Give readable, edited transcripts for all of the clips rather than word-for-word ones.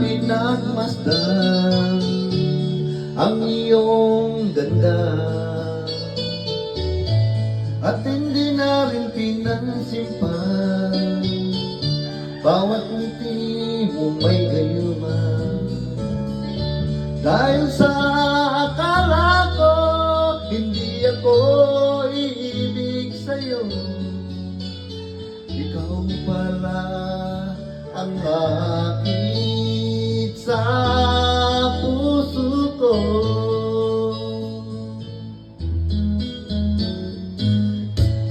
pinagmasdan ang iyong ganda, at hindi na rin pinansimpan bawat ngiti mo may gayuma. Dahil sa akala ko hindi ako iibig sa'yo, ikaw pala ang akit sa puso ko.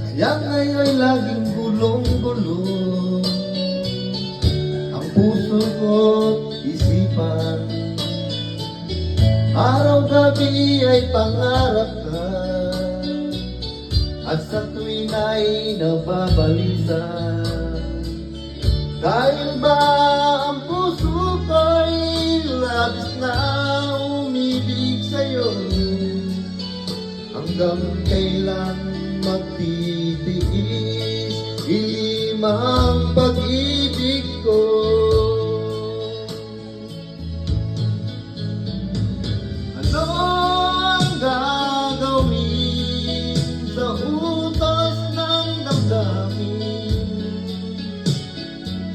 Kaya ngayon laging gulong-gulo ang puso ko't isipan. Araw-gabi ay pangarap ka, at sa tuwin ay nababalisa. Dahil ba ang puso ko'y labis na umibig sa'yo, hanggang kailan magtitiis ilimang pag-ibig ko. Ano ang gagawin sa utos ng damdamin?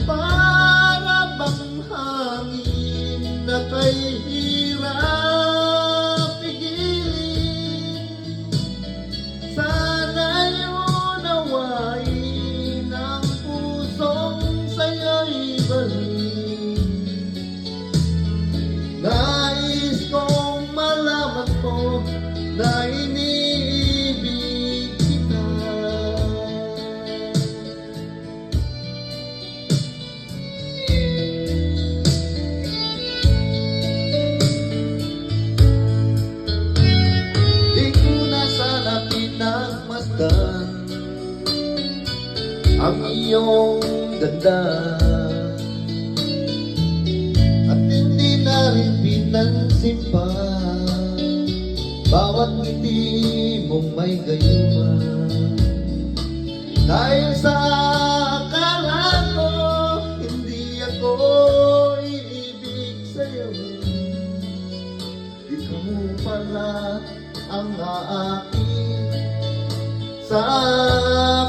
Para bang hangin na kay hirap pigilin? Sana'y unawain ang pusong sa'yo'y balik. Nais kong malaman mo na iniibig kita. Di ko na sana pinagmasdan ang iyong ganda, at hindi na rin pinansimpan bawat ngiti mong may gayuma. Dahil sa akala ko hindi ako iibig sa'yo, ikaw pala ang aakit sa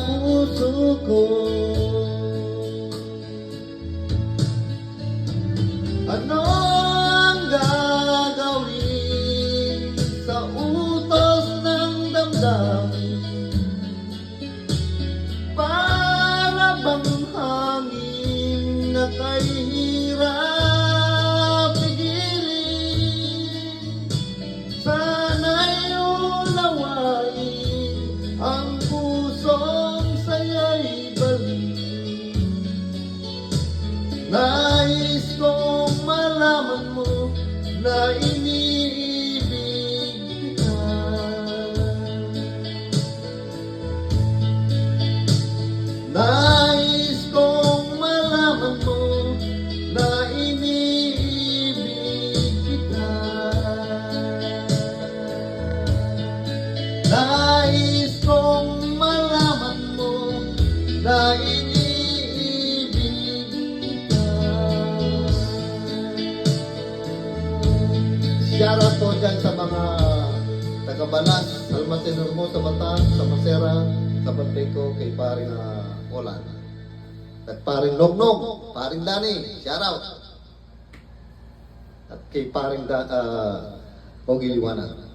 puso ko. Ano ang gagawin sa utos ng damdamin? Para bang hangin na kay hirap pigilin? Sana'y unawain ang pusong sa'yo'y balik. Nais kong malaman mo na iniibig kita. Nais kong malaman mo na iniibig kita. Nais kong malaman mo na iniibig kita. Shoutout po dyan sa mga taga-Balas, Almasen Hermosa, Bataan, sa Masera, sa Banteco, kay paring Olan, at paring Nognog, paring Dani, shoutout, at kay paring Pogi Liwanag.